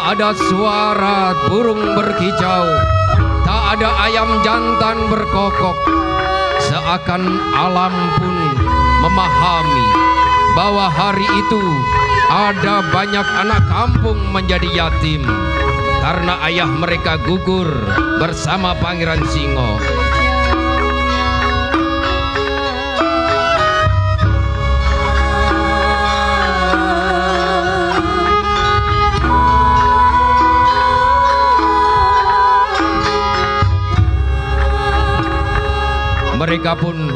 ada suara burung berkicau, tak ada ayam jantan berkokok. Seakan alam pun memahami bahwa hari itu ada banyak anak kampung menjadi yatim karena ayah mereka gugur bersama Pangeran Singo. Mereka pun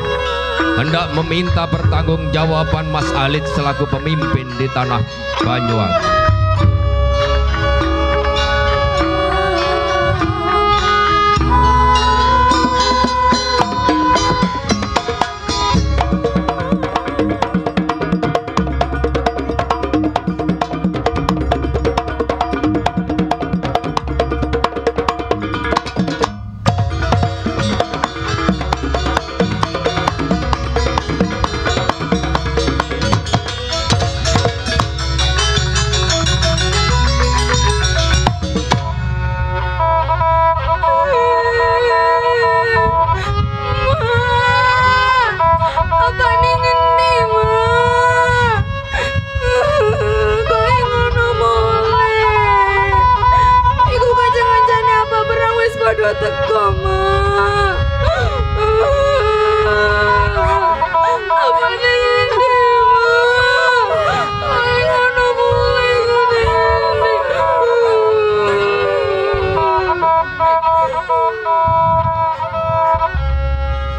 hendak meminta pertanggungjawaban Mas Alit selaku pemimpin di tanah Banyuwangi.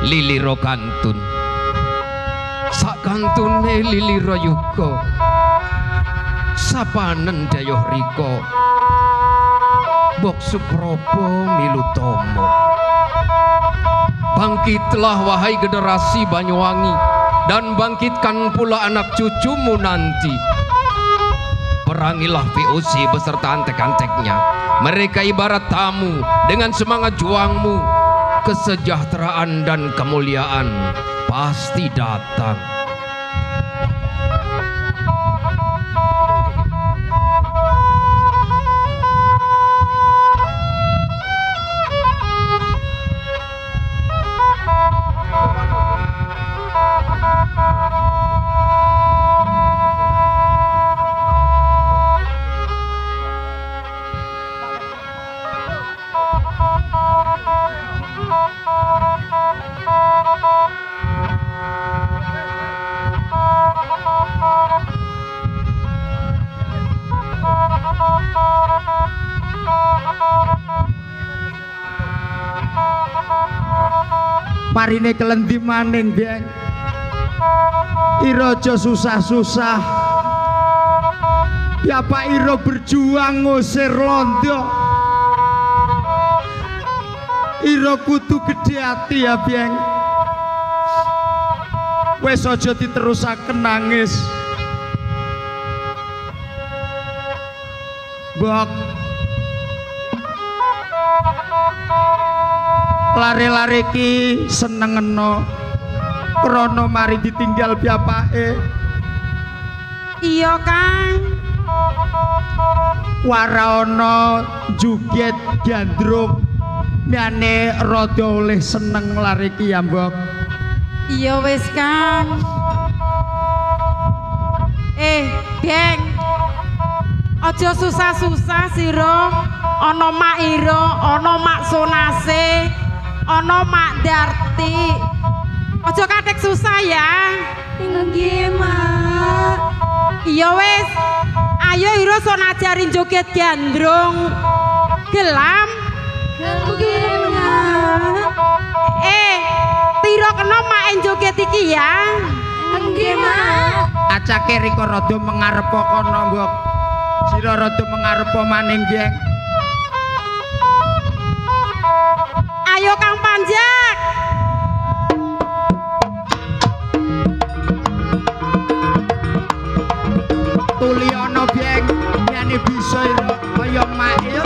Liliro kantun sak kantune liliro yuga sapanen dayoh rika Bok Suprobo Milutomo. Bangkitlah wahai generasi Banyuwangi, dan bangkitkan pula anak cucumu nanti. Perangilah VOC beserta antek-anteknya. Mereka ibarat tamu dengan semangat juangmu. Kesejahteraan dan kemuliaan pasti datang. Marine kelendi maning biyen ira aja susah-susah, bapak ira berjuang ngusir londo, ira kudu gedhe ati ya biyen. Wes aja diterusaken nangis Bok. Lare-lare ki senengeno krana mari ditinggal bapake. Iya Kang, wara ana juget Gandrung miyane rada oleh seneng lare ki ya Mbok. iya wis Kang. Geng, aja susah-susah sira. Ana Mak Iro, ana Mak Sonase, ana Mak Darti. Aja kadek susah ya. Nggih, Mak. Iya wis. Ayo Iro son ajarin joget Gandrung. Gelam? Nggih, Mak. Tiro kena mak joget iki ya. Nggih, Mak. Acake rika rada mengarep kono, Mbok. Sira rada mengarep maning, Geng. Ayo Kang Panjak. Tuliono Beng, yani bisa ira kaya mak ya.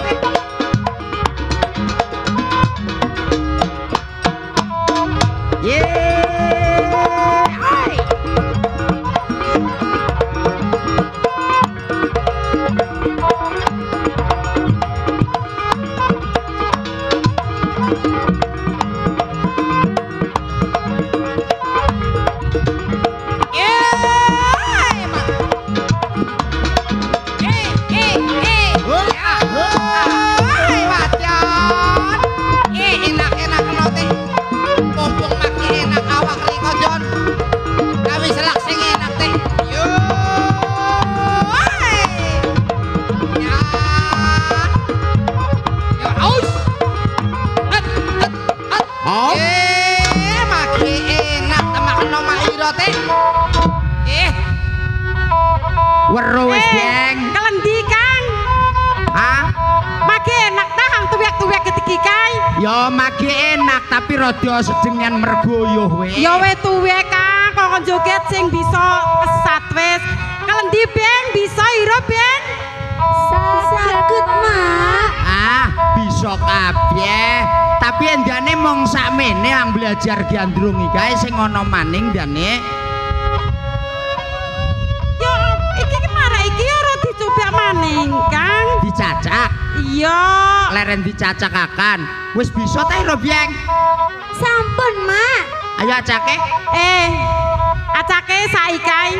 Weruh wis, Beng. Kelendi, Kang. Hah? Mage enak ta hang tuwek-tuwek ketiki kae. Ya mage enak tapi rada sedengan mergoyoh we. Ya we tuwek, Kang. Kok joget sing bisa kesat wis. Kelendi, Beng, bisa ira, Beng? Sakut, Mak. Ah, bisa kabeh. Tapi endane mung sakmene ang belajar gandrung iki kae sing ana maning ndane. Yo, iki marek iki ora dicoba maning, Kang. Dicacak. Iya. Leren dicacakakan. Wis bisa ta ira, Beng? Sampun, Mak. Ayo acake. Acake saiki kae.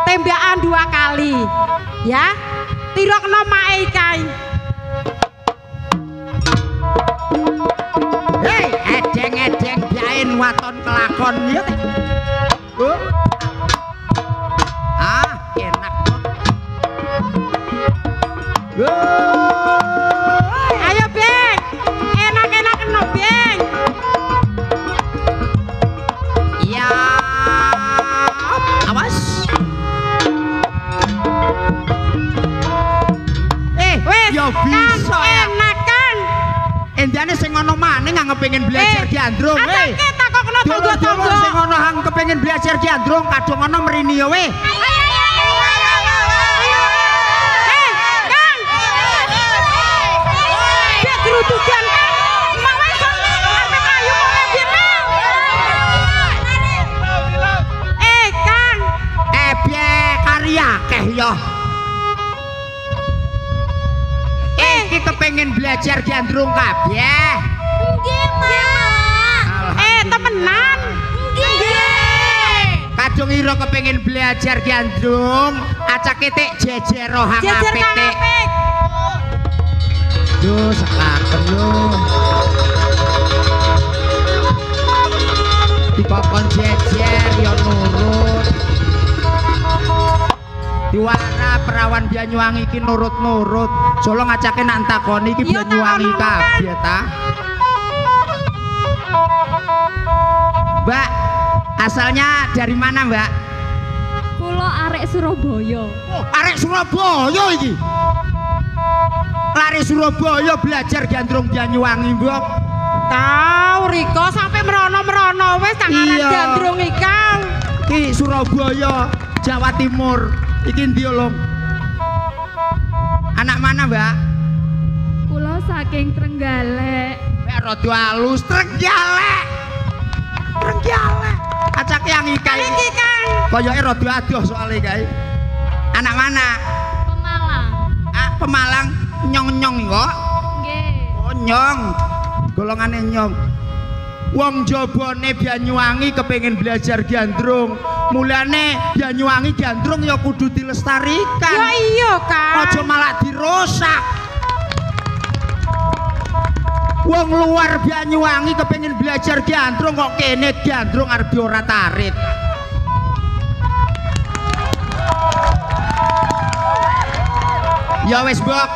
Tembakan 2 kali. Ya. Tirokno mae kae. Hei, edeng-edeng biain waton kelakon ya teh. Ah, enak kok. Ayo, Beng. Enak-enak no, Beng. Ya. Awas. Wes, Ya bisa ya. enak, Kang. Endane sing ngono maning nang kepengin belajar gandrung, we. Acake takokno tonggo-tonggo. Sing ngono hang kepengin belajar gandrung kadung ngono mrini ya, we. Kang. Biar gerudukan, Kang. Mak wes sampe kayu kok biyen. Kang. Piye karya keh ya. Iki kepengin belajar gandrung kabeh. Nggih, Mak. Temenan. Nggih. Kadung ira kepengin belajar gandrung, acake tik jejer rohang Jejer apik Kang tik. apik. Duh, sekaken lho. Dikokon jejer ya nurut. Diwana perawan Banyuwangi iki nurut-nurut. Solo ngacake nak takoni iki Iya, Banyuwangi tak ono, kabeh ta. Mbak, asalnya dari mana, Mbak? Kula arek Surabaya. Oh, arek Surabaya iki. Lari Surabaya belajar gandrung Banyuwangi, Mbok. Tahu Riko sampai merono-merono wes tanganan Iya. gandrung ikang. Ki Surabaya, Jawa Timur. Iki ndi lho? Anak mana, Mbak? Kula saking Trenggalek. Mek rada halus Trenggalek. Trenggalek. Acake yang iki kae. Iki Kang. Koyoke rada adoh soalé kae. Anak mana? Pemalang. Ah, Pemalang nyong-nyong kok. Nggih. Oh, nyong. Golongane nyong. Wong jabane Banyuwangi kepengin belajar gandrung. Mulane Banyuwangi gandrung ya kudu dilestarikan. Ya iya Kang. Aja malah dirusak. Wong luar Banyuwangi kepengin belajar gandrung kok kene gandrung arep ora tarit. Ya wis, Mbok.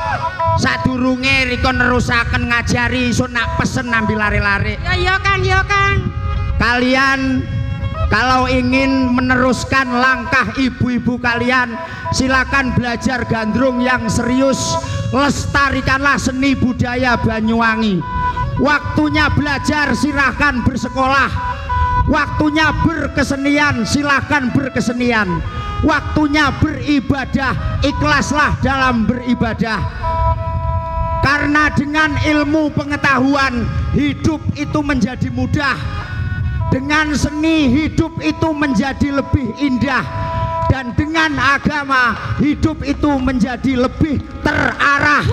Sadurunge riko nerusaken ngajari iso nak pesen nambil lari-lari. Ya iya Kang, ya Kang. Kalian kalau ingin meneruskan langkah ibu-ibu kalian, silakan belajar gandrung yang serius. Lestarikanlah seni budaya Banyuwangi. Waktunya belajar silahkan bersekolah. Waktunya berkesenian silahkan berkesenian. Waktunya beribadah ikhlaslah dalam beribadah. Karena dengan ilmu pengetahuan hidup itu menjadi mudah. Dengan seni hidup itu menjadi lebih indah. Dan dengan agama hidup itu menjadi lebih terarah.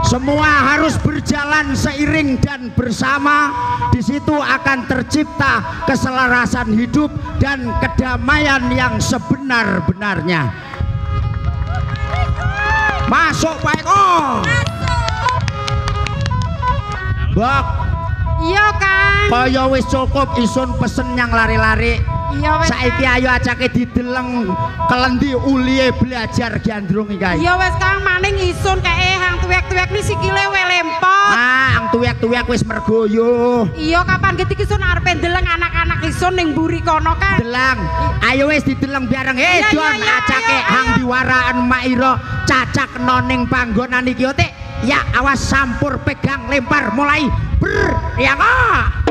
Semua harus berjalan seiring dan bersama. Di situ akan tercipta keselarasan hidup dan kedamaian yang sebenar-benarnya. Masuk Pak Eko. Bok. Iya Kang. Kaya wis cukup isun pesen yang lari-lari. Iya wis. Saiki ayo acake dideleng kelendi ulihe belajar Gandrung iki. Iya wis Kang, maning isun kae hang tuwek-tuwek ni sikile we lempot. Ah, hang tuwek-tuwek wis mergoyo. Iya kapan getik isun arepe ndeleng anak-anak isun ning mburi kono Kang. Delang. Ayo wis dideleng bareng. Iya, Don iya, acake ayo, hang diwaraan Mak Ira cacak noning panggonan iki otik. Ya awas sampur pegang lempar mulai ber ya kok.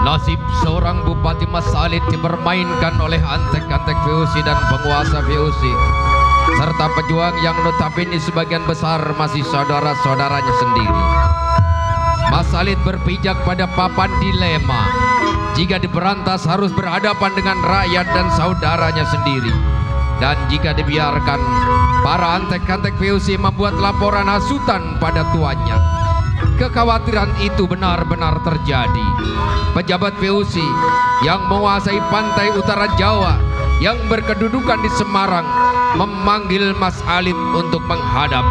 Nasib seorang Bupati Mas Alit dipermainkan oleh antek-antek VOC dan penguasa VOC serta pejuang yang notabene sebagian besar masih saudara-saudaranya sendiri. Mas Alit berpijak pada papan dilema. Jika diberantas harus berhadapan dengan rakyat dan saudaranya sendiri. Dan jika dibiarkan, para antek-antek VOC membuat laporan hasutan pada tuannya. Kekhawatiran itu benar-benar terjadi. Pejabat VOC yang menguasai pantai utara Jawa yang berkedudukan di Semarang memanggil Mas Alit untuk menghadap.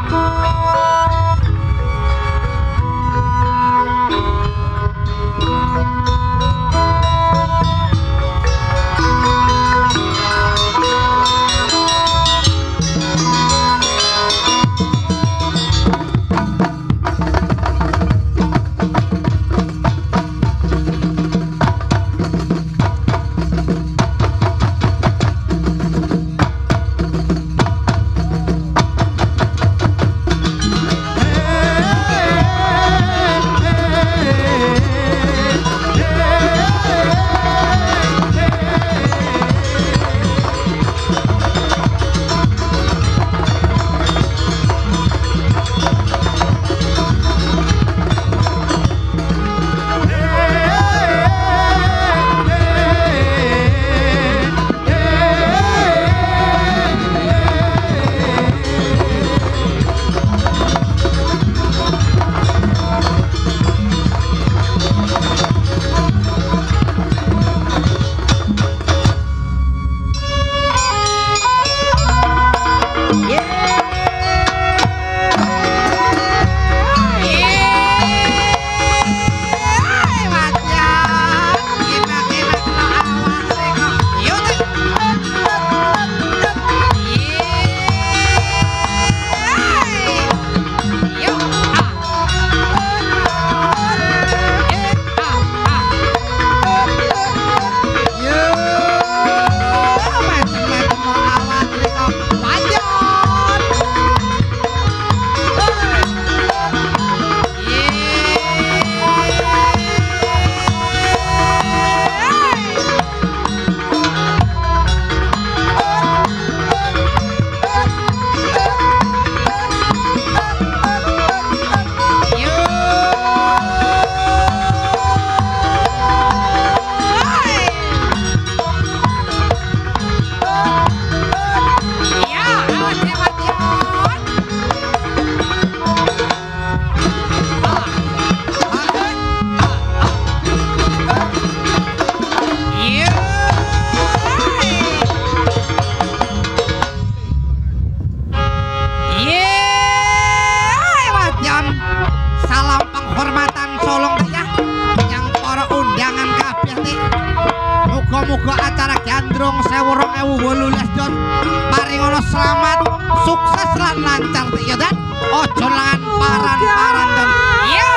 Gandrung Sewu 2018 Don paringono selamat sukses lan lancar ya Dan ojo lan paran-paran Don yo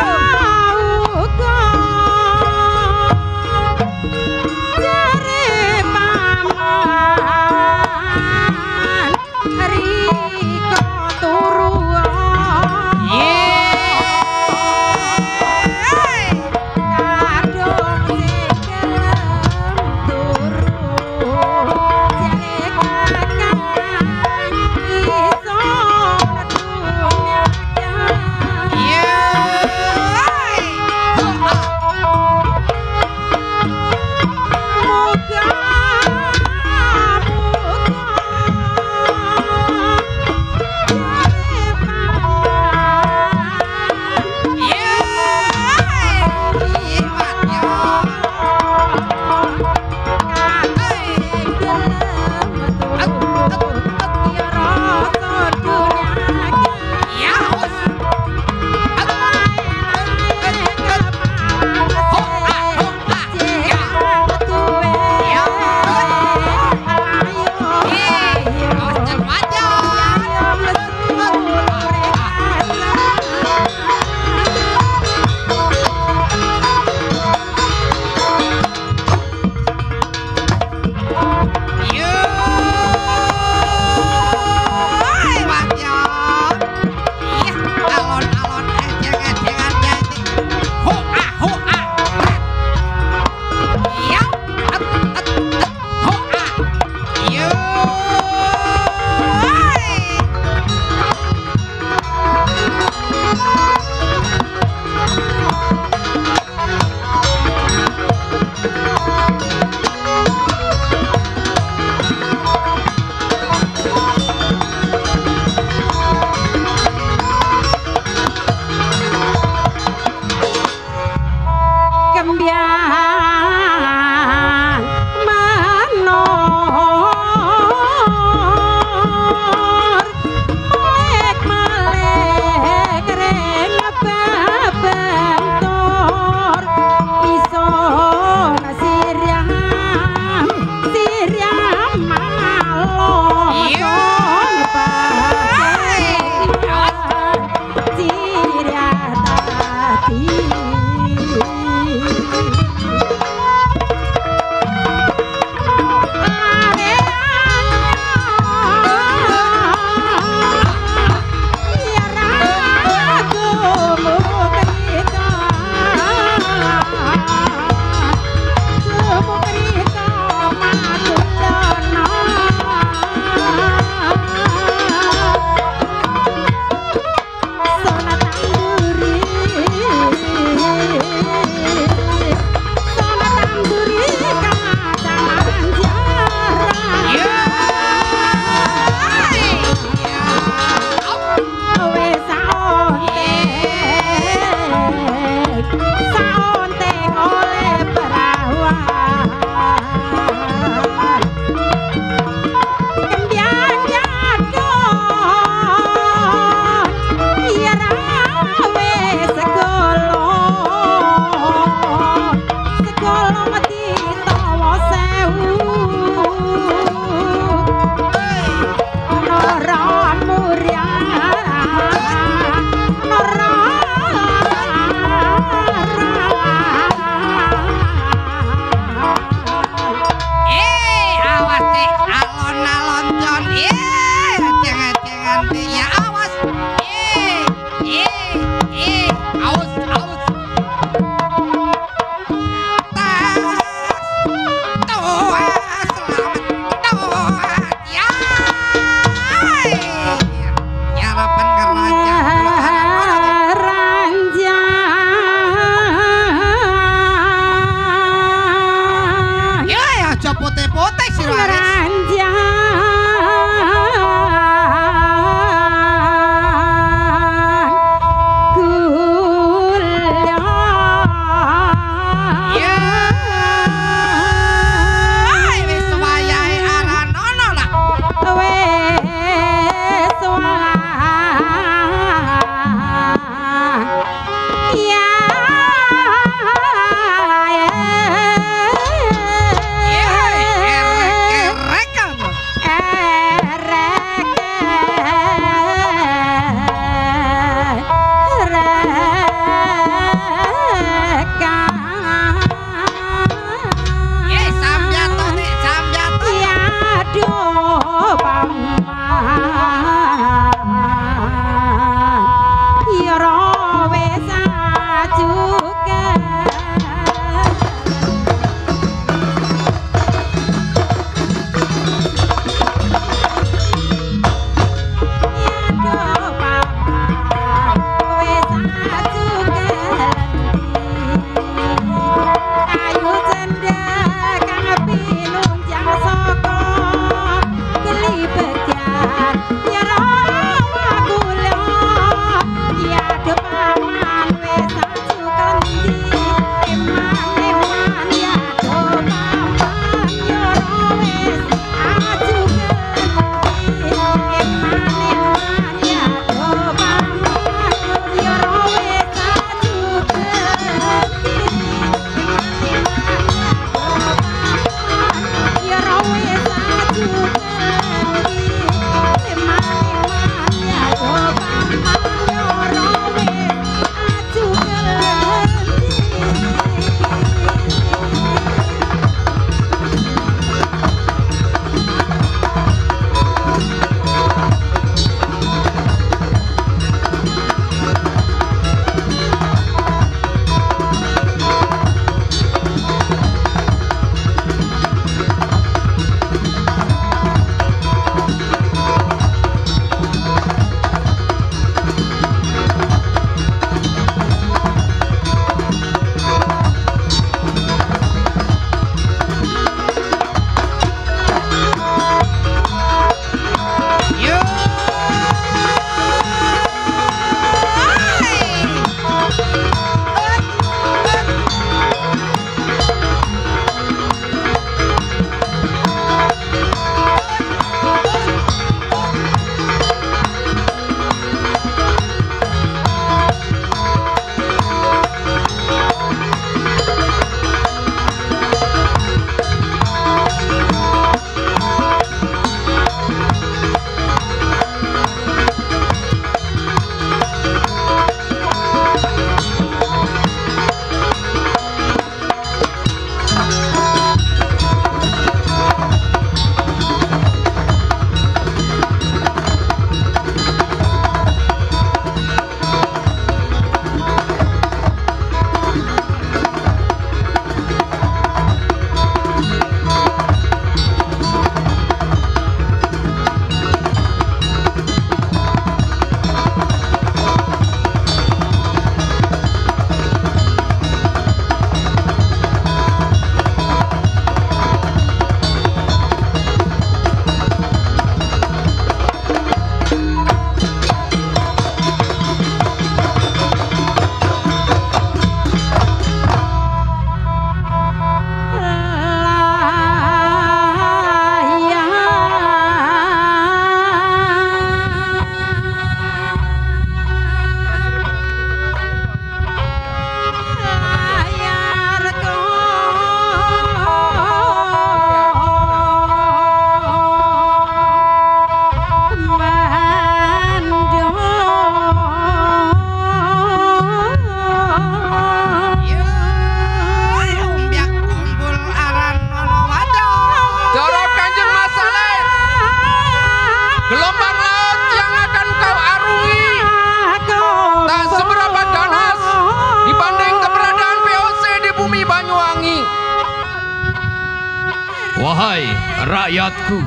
Wahai rakyatku,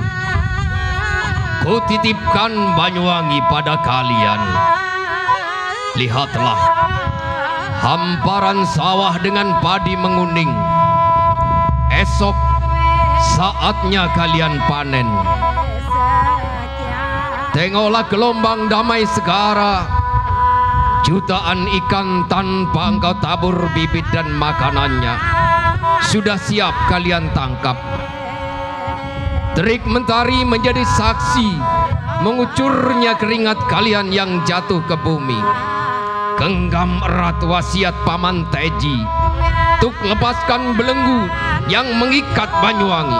kutitipkan Banyuwangi pada kalian. Lihatlah, hamparan sawah dengan padi menguning. Esok saatnya kalian panen. Tengoklah gelombang damai segara, jutaan ikan tanpa engkau tabur bibit dan makanannya sudah siap kalian tangkap. Terik mentari menjadi saksi mengucurnya keringat kalian yang jatuh ke bumi. Genggam erat wasiat Paman Teji untuk lepaskan belenggu yang mengikat Banyuwangi.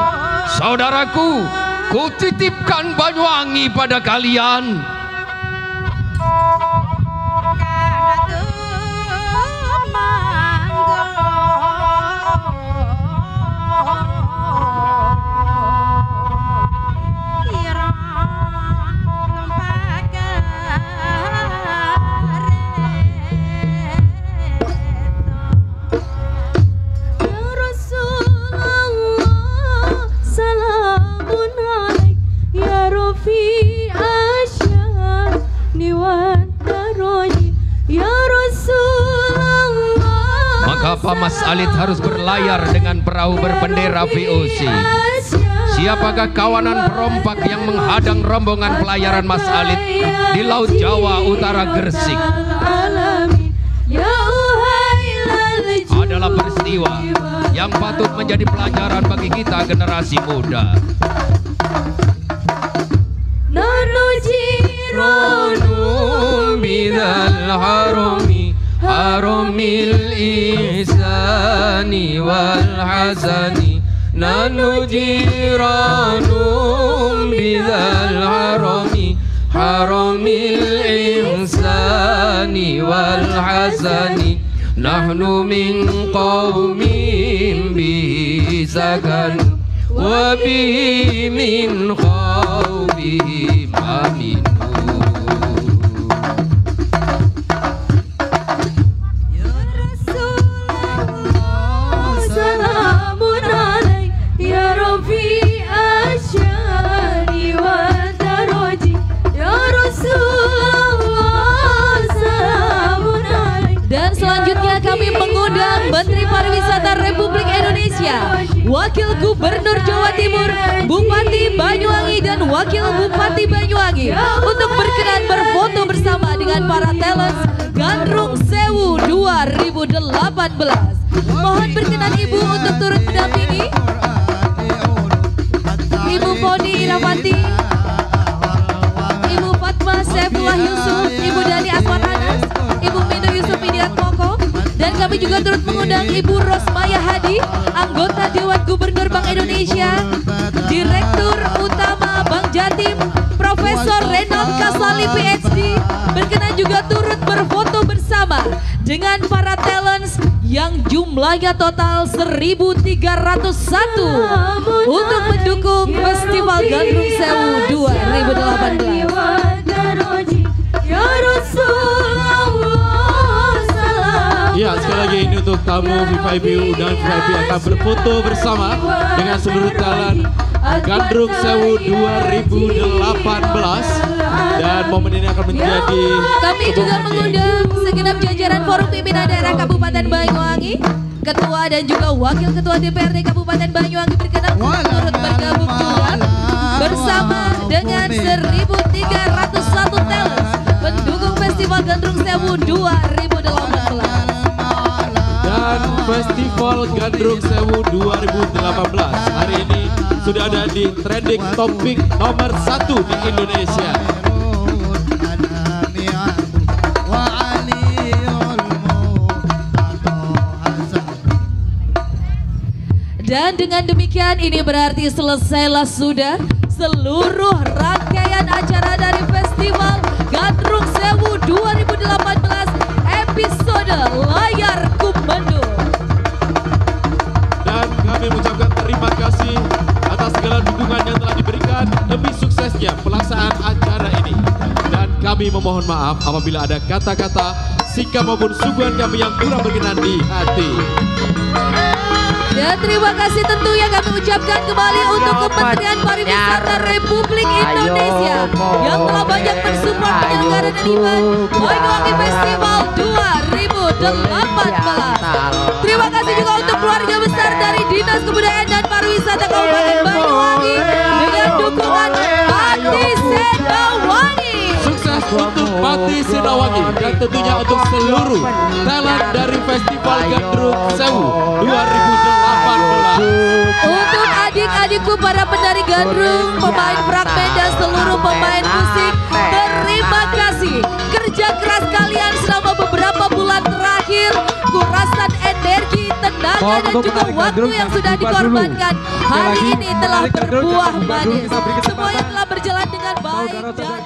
Saudaraku, kutitipkan Banyuwangi pada kalian. Maka Mas Alit harus berlayar dengan perahu berbendera VOC. Siapakah kawanan perompak yang menghadang rombongan pelayaran Mas Alit di Laut Jawa Utara Gresik? Adalah peristiwa yang patut menjadi pelajaran bagi kita generasi muda. Haromil ihsani wal hasani nanu jiranum bidzal harami haromil ihsani wal hasani nahnu min qaumin bisakan wa bihi min khawfihim amin. Menteri Pariwisata Republik Indonesia, Wakil Gubernur Jawa Timur, Bupati Banyuwangi dan Wakil Bupati Banyuwangi untuk berkenan berfoto bersama dengan para talent Gandrung Sewu 2018. Mohon berkenan Ibu untuk turut mendampingi Ibu Poni Irawanti, Ibu Fatma Saifullah Yusuf, Ibu Dani Aswan Anas, Ibu Mino Yusuf Idiat Moko. Dan kami juga turut mengundang Ibu Rosmaya Hadi, anggota Dewan Gubernur Bank Indonesia, Direktur Utama Bank Jatim, Profesor Renald Kasali PhD, berkenan juga turut berfoto bersama dengan para talents yang jumlahnya total 1.301 untuk mendukung Festival Gandrung Sewu 2018. Ya, sekali lagi ini untuk tamu VVIP dan VIP akan berfoto bersama dengan seluruh talent Gandrung Sewu 2018 dan momen ini akan menjadi kami juga mengundang segenap jajaran Forum Pimpinan Daerah Kabupaten Banyuwangi, Ketua dan juga Wakil Ketua DPRD Kabupaten Banyuwangi berkenan turut bergabung juga bersama dengan 1.301 talent pendukung Festival Gandrung Sewu 2018. Dan Festival Gandrung Sewu 2018 hari ini sudah ada di trending topik nomor 1 di Indonesia. Dan dengan demikian ini berarti selesailah sudah seluruh rangkaian acara dari Festival Gandrung Sewu 2018 episode Layar Kumendo. Dan kami mengucapkan terima kasih atas segala dukungan yang telah diberikan demi suksesnya pelaksanaan acara ini. Dan kami memohon maaf apabila ada kata-kata, sikap maupun suguhan kami yang kurang berkenan di hati. Dan terima kasih tentunya kami ucapkan kembali untuk Kementerian Pariwisata Republik Indonesia yang telah banyak mensupport penyelenggaraan event Banyuwangi Festival 2018. Terima kasih juga untuk keluarga besar dari Dinas Kebudayaan dan Pariwisata Kabupaten Banyuwangi dengan dukungan Pati Sedawangi. Sukses untuk Pati Sedawangi dan tentunya untuk seluruh talent dari Festival Gandrung Sewu 2018. Untuk adik-adikku para penari gandrung, pemain fragmen dan seluruh pemain musik, terima kasih. Kerja keras kalian selama beberapa bulan terakhir, kurasan energi, tenaga dan juga waktu yang sudah dikorbankan hari ini telah berbuah manis. Semuanya telah berjalan dengan baik dan